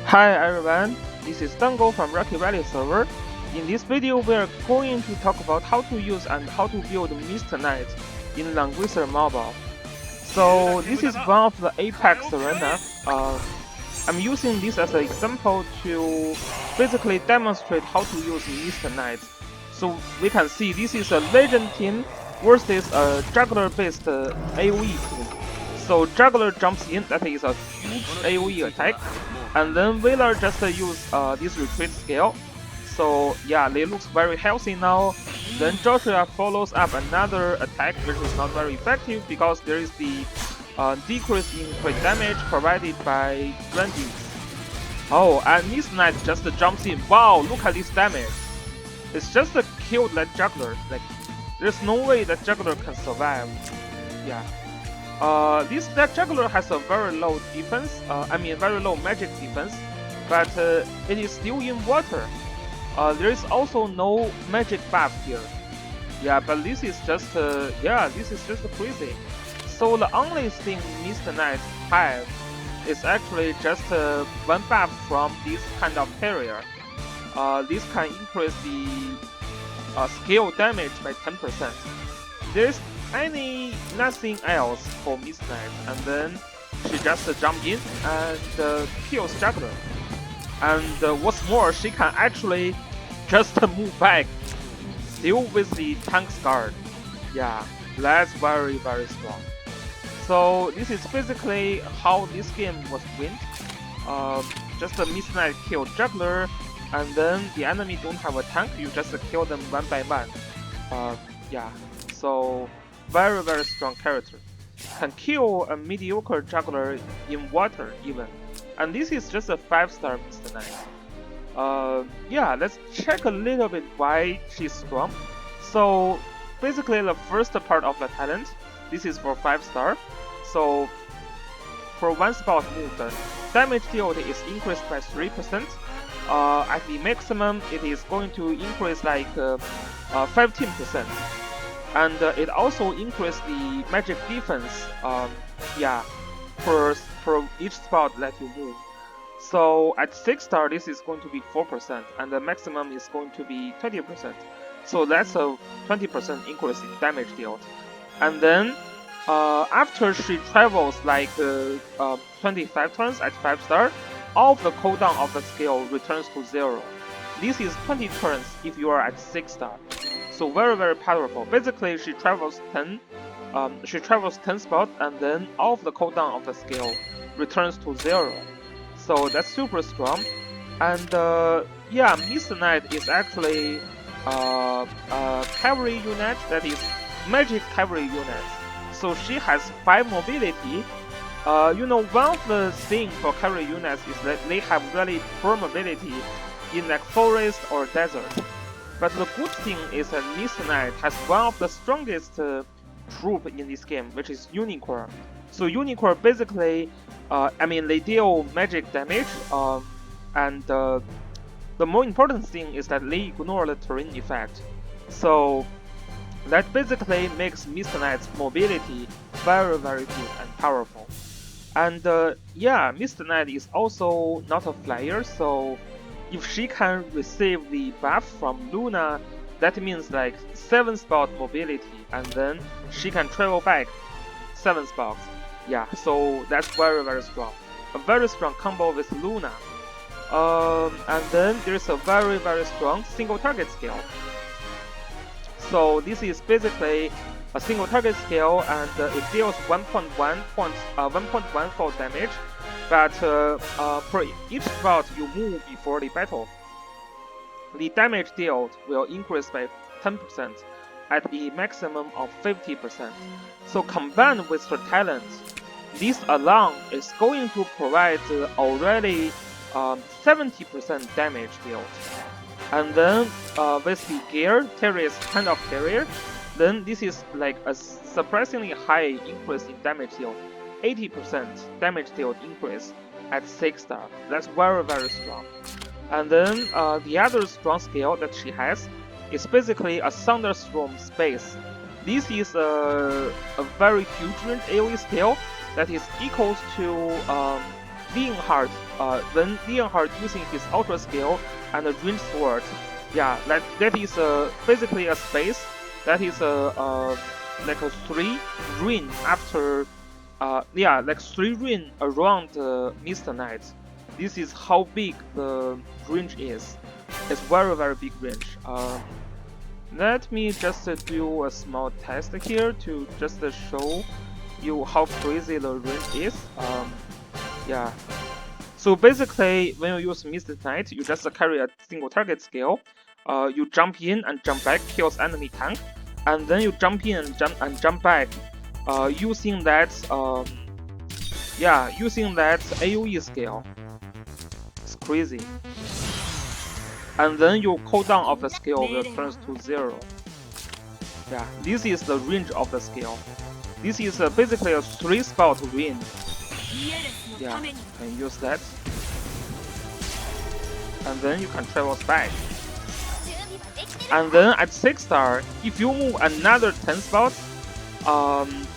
Hi everyone, this is Dango from Rocky Rally server. In this video, we are going to talk about how to use and how to build Mist Knight in Langrisser mobile. So this is one of the Apex arena. I'm using this as an example to basically demonstrate how to use Mist Knight. So we can see this is a legend team versus a juggler based AoE team. So juggler jumps in, that is a huge AoE attack, and then Wheeler just use this retreat skill. So yeah, they look very healthy now. Then Joshua follows up another attack which is not very effective because there is the decrease in crit damage provided by Randy. Oh, and Mist Knight just jumps in. Wow, look at this damage. It's just killed that juggler. Like, there's no way that juggler can survive. Yeah. That juggler has a very low defense, very low magic defense, but it is still in water. There is also no magic buff here. Yeah, but this is just, this is just crazy. So the only thing Mist Knight have is actually just one buff from this kind of carrier. This can increase the skill damage by 10%. There's nothing else for Mist Knight, and then she just jump in and kills Juggler. And what's more, she can actually just move back, still with the tank's guard. Yeah, that's very strong. So this is basically how this game was win. Just a Mist Knight kill Juggler, and then the enemy don't have a tank, you just kill them one by one. Yeah, so very strong character. Can kill a mediocre juggler in water even. And this is just a 5-star Mist Knight. Yeah, let's check a little bit why she's strong. So basically the first part of the talent, this is for 5-star. So for one spot move, the damage dealt is increased by 3%. At the maximum, it is going to increase like 15%. And it also increases the magic defense, per each spot that you move. So at 6-star, this is going to be 4%, and the maximum is going to be 20%. So that's a 20% increase in damage dealt. And then after she travels like 25 turns at 5-star, all of the cooldown of the skill returns to 0. This is 20 turns if you are at 6-star. So very powerful. Basically, she travels 10 spots, and then all of the cooldown of the skill returns to 0. So that's super strong. And yeah, Mist Knight is actually a cavalry unit, that is magic cavalry unit. So she has 5 mobility. You know, one of the things for cavalry units is that they have really poor mobility in like forest or desert. But the good thing is that Mist Knight has one of the strongest troop in this game, which is Unicorn. So Unicorn basically, they deal magic damage, and the more important thing is that they ignore the terrain effect. So that basically makes Mist Knight's mobility very good and powerful. And yeah, Mist Knight is also not a flyer, so if she can receive the buff from Luna, that means like 7 spot mobility, and then she can travel back 7 spots. Yeah, so that's very strong. A very strong combo with Luna. And then there's a very strong single target skill. So this is basically a single target skill, and it deals 1.14 damage. But per each spot you move before the battle, the damage dealt will increase by 10% at the maximum of 50%. So combined with her talent, this alone is going to provide already 70% damage dealt. And then with the gear, Terry's kind of carrier, then this is like a surprisingly high increase in damage dealt. 80% damage dealt increase at 6-star. That's very strong. And then the other strong skill that she has is basically a Thunderstorm Space. This is a very huge AoE skill that is equals to being Leonhardt using his Ultra Skill and the Range Sword, yeah, that is basically a space that is like a 3 ring after, yeah, like 3 ring around Mr. Knight. This is how big the range is. It's very big range. Let me just do a small test here to just show you how crazy the range is. Yeah. So basically, when you use Mr. Knight, you just carry a single target skill. You jump in and jump back, kills enemy tank, and then you jump in and jump back, using that using that AOE skill. It's crazy. And then your cooldown of the skill will turn to 0. Yeah, this is the range of the skill. This is basically a 3-spot range. Yeah, you can use that. And then you can travel back. And then at 6 star, if you move another 10 spots,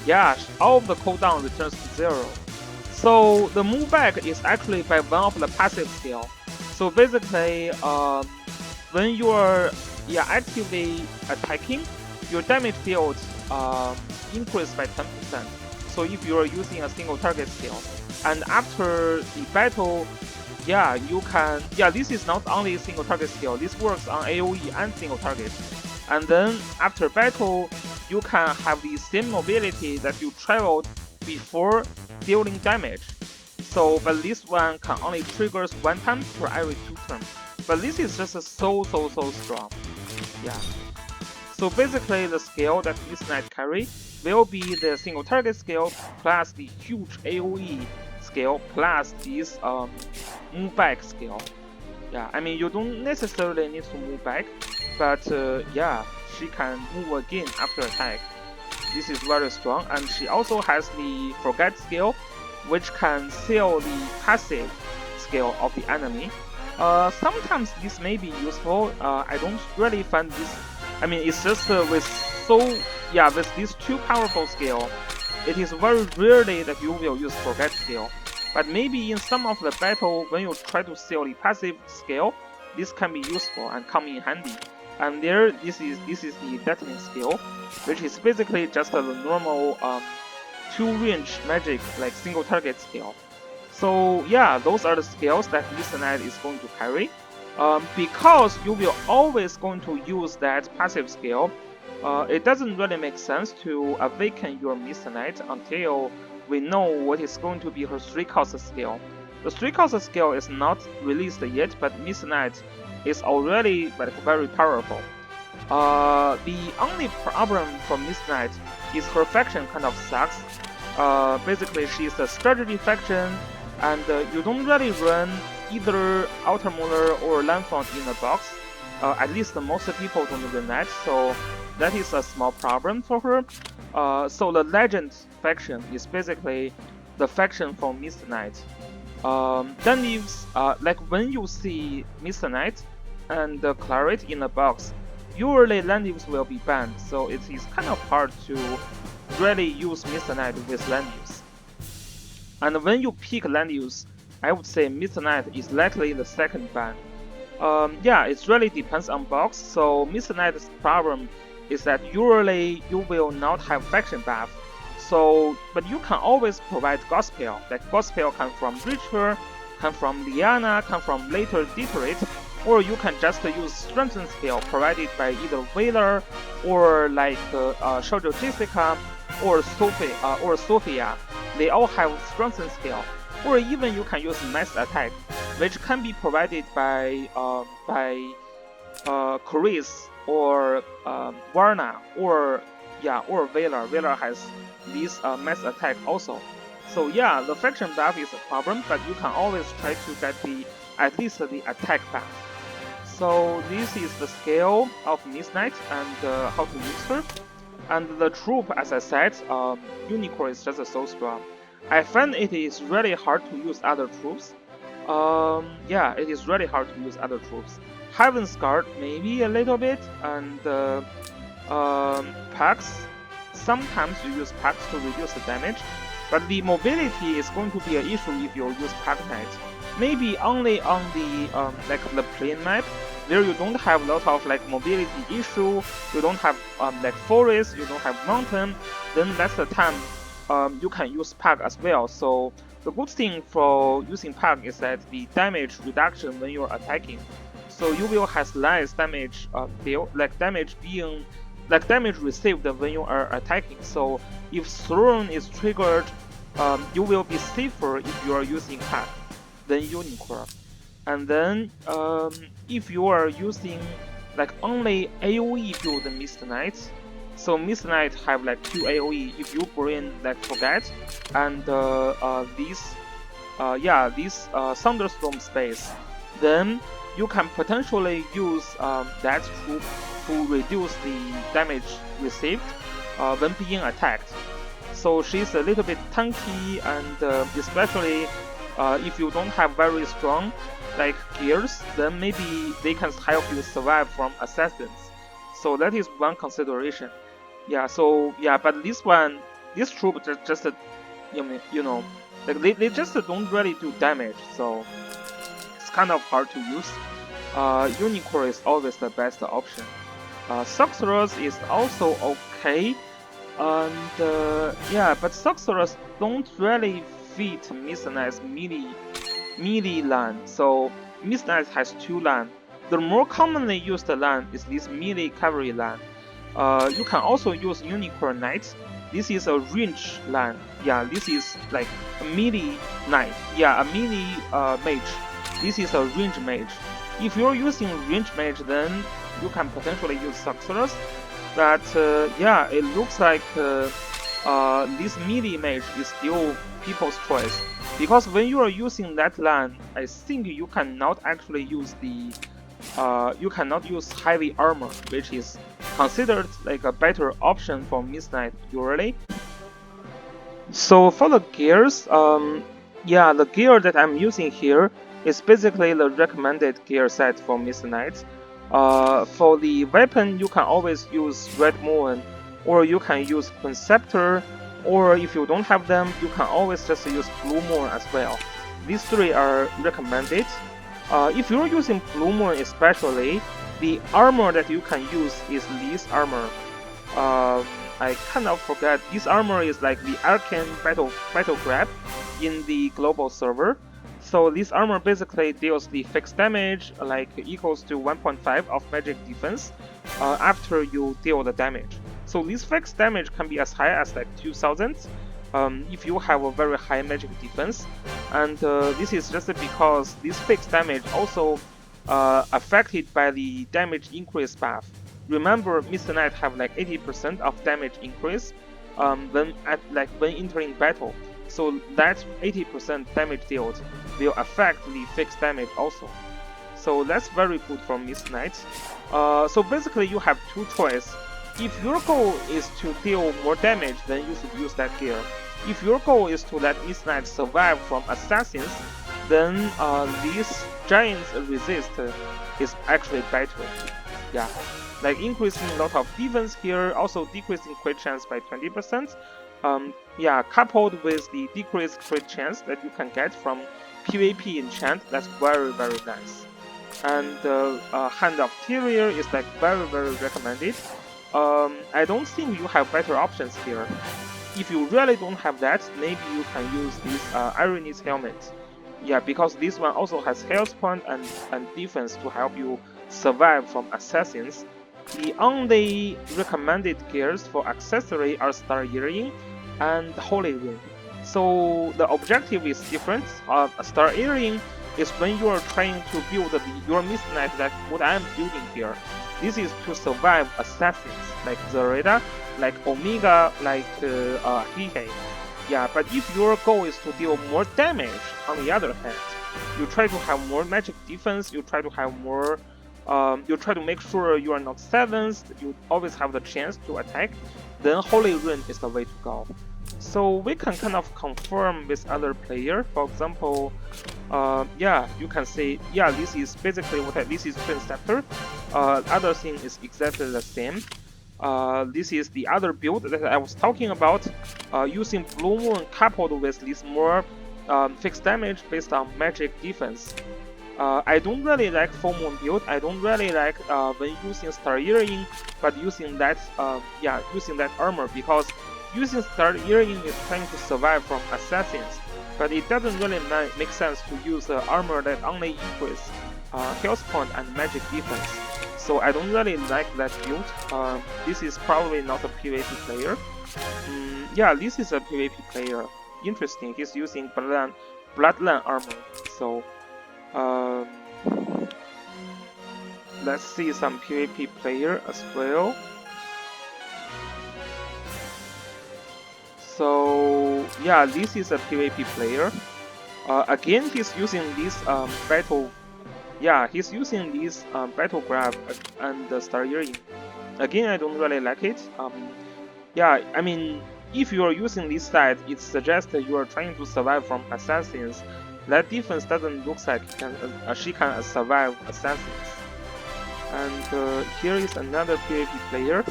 yeah, all of the cooldown returns to 0. So the move back is actually by one of the passive skill. So basically, when you are actively attacking, your damage field increased by 10%. So if you are using a single target skill, and after the battle, yeah, you can, this is not only a single target skill. This works on AOE and single target. And then after battle, you can have the same mobility that you traveled before dealing damage. So, but this one can only triggers 1 time per every 2 turns. But this is just so strong. Yeah. So basically, the skill that Miss Knight carry will be the single target skill plus the huge AOE skill plus this move back skill. Yeah, I mean you don't necessarily need to move back, but yeah, she can move again after attack. This is very strong, and she also has the forget skill, which can seal the passive skill of the enemy. Sometimes this may be useful. I don't really find this. I mean, it's just with these 2 powerful skill, it is very rarely that you will use forget skill. But maybe in some of the battle, when you try to seal the passive skill, this can be useful and come in handy. And there, this is the detonate skill, which is basically just a normal 2-range magic like single target skill. So yeah, those are the skills that Mr. Knight is going to carry. Because you will always going to use that passive skill, it doesn't really make sense to awaken your Mr. Knight until we know what is going to be her 3-cost skill. The 3-cost skill is not released yet, but Mr. Knight is already very powerful. The only problem for Mr. Knight is her faction kind of sucks. Basically, she's a strategy faction, and you don't really run either Outer Molar or Landfront in a box. At least most people don't run that, so that is a small problem for her. So the Legend faction is basically the faction for Mr. Knight. Landleaves, like when you see Mr. Knight and Claret in a box, usually Landleaves will be banned, so it is kind of hard to really use Mr. Knight with Landleaves. And when you pick Landleaves, I would say Mr. Knight is likely the second ban. Yeah, it really depends on box, so Mr. Knight's problem is that usually you will not have faction buff. So, but you can always provide Gospel. Like Gospel come from Richter, come from Liana, come from later Deterrate, or you can just use Strengthen skill provided by either Whaler or like Shoujo Jessica or Sophia. They all have Strengthen skill. Or even you can use Mass Attack, which can be provided by Chris or Varna or Vela. Vela has this Mass Attack also. So yeah, the faction buff is a problem, but you can always try to get at least the attack buff. So this is the skill of Miss Knight and how to use her. And the troop, as I said, Unicorn is just so strong. I find it is really hard to use other troops. Yeah, it is really hard to use other troops. Heaven's Guard maybe a little bit, and Pax. Sometimes you use Pax to reduce the damage, But the mobility is going to be an issue if you use Pack Knight. Maybe only on the like the plain map, where you don't have a lot of like mobility issue, you don't have like forest, you don't have mountain, then that's the time you can use Pack as well. So the good thing for using Pack is that the damage reduction when you're attacking. So you will have less damage damage received when you are attacking. So if Throne is triggered, you will be safer if you are using Pack than Unicorn. And then if you are using like only AoE build Mist Knight, so Mist Knight have like 2 AoE if you bring like Forget and this Thunderstorm space, then you can potentially use that to reduce the damage received when being attacked. So she's a little bit tanky, and especially if you don't have very strong like gears, then maybe they can help you survive from assassins. So that is one consideration. Yeah. So yeah, but this troop just you know like they just don't really do damage. So it's kind of hard to use. Unicorn is always the best option. Sorcerers is also okay, and yeah, but Sorcerers don't really fit Mist Knight's melee land. So Mist Knight has 2 land. The more commonly used land is this melee cavalry land. You can also use Unicorn Knight. This is a range land. Yeah, this is like a melee knight. Yeah, a melee mage. This is a range mage. If you're using range mage, then you can potentially use Sorcerers. But yeah, it looks like this melee mage is still people's choice, because when you are using that land, I think you cannot actually use the you cannot use heavy armor, which is considered like a better option for Mist Knight usually. So for the gears, yeah, the gear that I'm using here is basically the recommended gear set for Mist Knight. For the weapon, you can always use Red Moon, or you can use Conceptor, or if you don't have them, you can always just use Blue Moon as well. These 3 are recommended. If you're using Blue Moon especially, the armor that you can use is this armor. I kind of forget. This armor is like the Arcane Battle Grab in the global server. So this armor basically deals the fixed damage, like equals to 1.5 of magic defense after you deal the damage. So this fixed damage can be as high as like 2000 if you have a very high magic defense. And this is just because this fixed damage also affected by the damage increase buff. Remember, Mist Knight have like 80% of damage increase when entering battle. So that 80% damage dealt will affect the fixed damage also. So that's very good for Mist Knight. So basically you have 2 choices. If your goal is to deal more damage, then you should use that gear. If your goal is to let Mist Knight survive from assassins, then this Giant's resist is actually better. Yeah, like increasing a lot of defense here, also decreasing crit chance by 20%. Yeah, coupled with the decreased crit chance that you can get from PvP enchant, that's very nice. And Hand of Tyrier is like very recommended. I don't think you have better options here. If you really don't have that, maybe you can use this Ironis helmet. Yeah, because this one also has health point and defense to help you survive from assassins. The only recommended gears for accessory are Star Earring and Holy Ring. So the objective is different. Star Earring is when you are trying to build your Mist Knight, like what I am building here. This is to survive assassins like Zareda, like Omega, like Hiei. Yeah, but if your goal is to deal more damage, on the other hand, you try to have more magic defense, you try to have more, you try to make sure you are not silenced, you always have the chance to attack, then Holy Ring is the way to go. So we can kind of confirm with other player. For example, yeah, you can say, yeah, this is basically this is Twin Scepter. Other thing is exactly the same. this is the other build that I was talking about, using Blue Moon coupled with this more fixed damage based on magic defense. I don't really like Full Moon build. I don't really like when using Star Earring, but using that using that armor, because using Star Earring is trying to survive from assassins, but it doesn't really make sense to use armor that only increase health point and magic defense. So I don't really like that build. This is probably not a PvP player. Yeah, this is a PvP player. Interesting. He's using Bloodline armor. So let's see some PvP player as well. So yeah, this is a PvP player. Again, he's using this battle. Yeah, he's using this battle grab and the Star Earring. Again, I don't really like it. Yeah, I mean, if you are using this side, it suggests that you are trying to survive from assassins. That defense doesn't look like she can survive assassins. And here is another PvP player.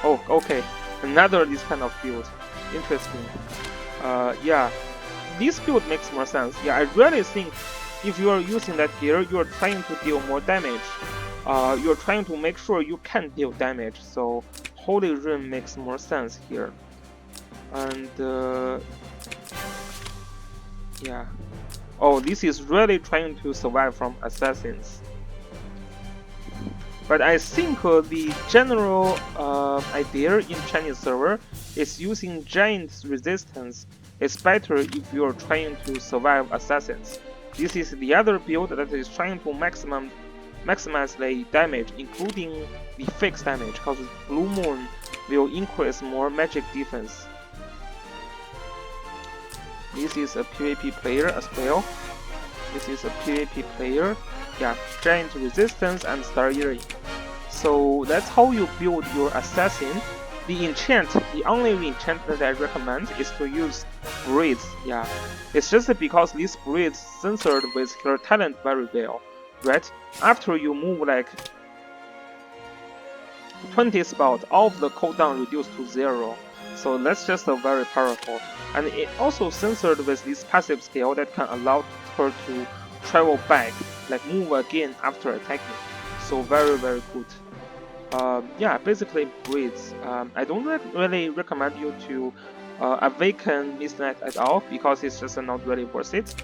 Oh, okay, another this kind of build. Interesting. Yeah, this build makes more sense. Yeah, I really think if you are using that gear, you are trying to deal more damage. You are trying to make sure you can deal damage. So Holy Rim makes more sense here. And yeah. Oh, this is really trying to survive from assassins. But I think the general idea in Chinese server is using giant resistance is better if you are trying to survive assassins. This is the other build that is trying to maximize the damage, including the fixed damage, because Blue Moon will increase more magic defense. This is a PvP player as well. This is a PvP player. Yeah, giant resistance and Star Earring. So that's how you build your assassin. The only enchant that I recommend is to use Breeds. Yeah, it's just because this Breeds censored with her talent very well, right? After you move like 20 spots, all of the cooldown reduced to 0. So that's just very powerful. And it also censored with this passive skill that can allow her to travel back, like move again after attacking. So very good. Yeah, basically Breeds. I don't really recommend you to awaken Midnight at all, because it's just not really worth it.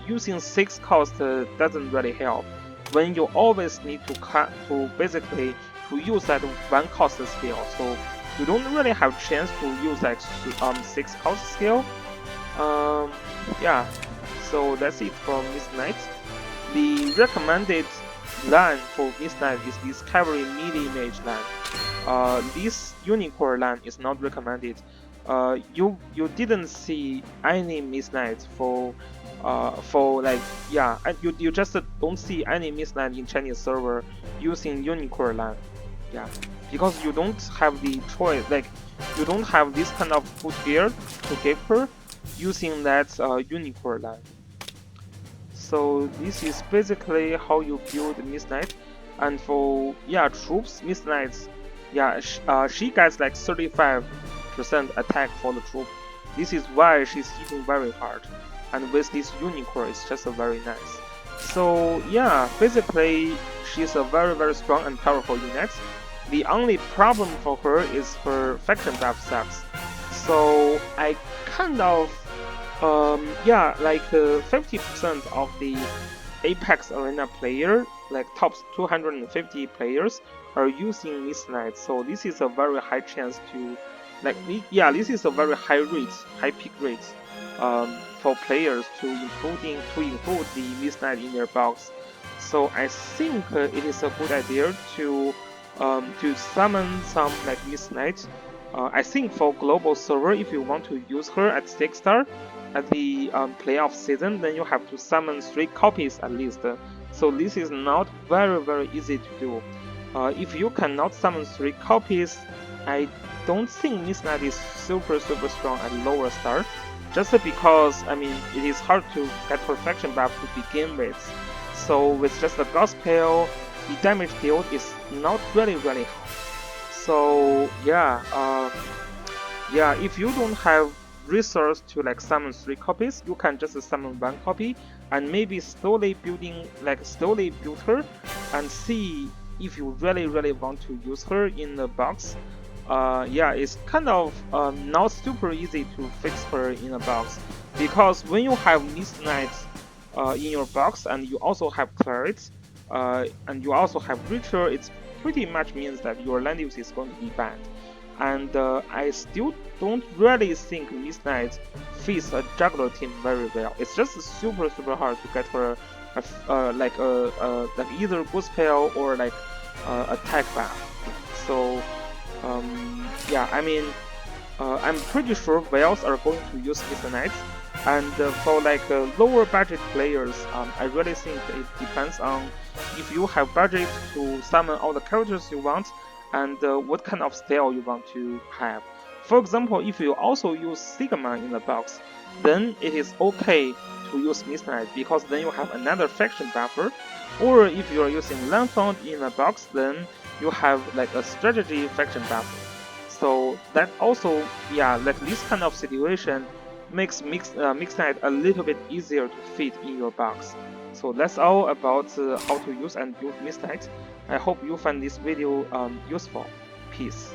Using 6 cost doesn't really help when you always need to basically use that 1 cost skill. So you don't really have chance to use that 6 cost skill. Yeah, so that's it for Midnight. The recommended LAN for Midnight is this cavalry melee mage LAN. This unicorn LAN is not recommended. You didn't see any Midnight for like, yeah, you just don't see any Midnight in Chinese server using unicorn LAN. Yeah, because you don't have the choice, like you don't have this kind of foot gear to give her using that unicorn LAN. So this is basically how you build Midnight. And for troops, Midnight, she gets like 35% attack for the troop. This is why she's hitting very hard. And with this unicorn, it's just very nice. So yeah, basically she's a very strong and powerful unit. The only problem for her is her faction buff sucks. So I kind of like 50% of the Apex Arena player, like top 250 players, are using Midnight. So this is a very high chance to, like, this is a very high peak rate for players to include the Midnight in their box. So I think it is a good idea to summon some like Midnight. I think for global server, if you want to use her at 6-star at the playoff season, then you have to summon 3 copies at least. So this is not very easy to do. If you cannot summon 3 copies, I don't think Midnight is super strong at lower star. Just because, I mean, it is hard to get perfection buff to begin with. So with just the gospel, the damage deal is not really high. So yeah, if you don't have resource to like summon 3 copies, you can just summon 1 copy and maybe slowly build her and see if you really want to use her in the box. Yeah, it's kind of not super easy to fix her in a box, because when you have Mist Knights in your box and you also have Clerics and you also have Richer, it pretty much means that your land use is going to be banned. And I still don't really think Mist Knight fits a juggler team very well. It's just super hard to get her like either boost spell or like attack buff. So yeah, I mean, I'm pretty sure whales are going to use Mist Knights, and for like lower budget players, I really think it depends on if you have budget to summon all the characters you want and what kind of style you want to have. For example, if you also use Sigma in the box, then it is okay to use Mist Knight, because then you have another faction buffer. Or if you are using Lanfond in the box, then you have like a strategy faction buffer. So that also, yeah, like this kind of situation makes Mix Knight a little bit easier to fit in your box. So that's all about how to use and build Mist Knight. I hope you find this video useful. Peace.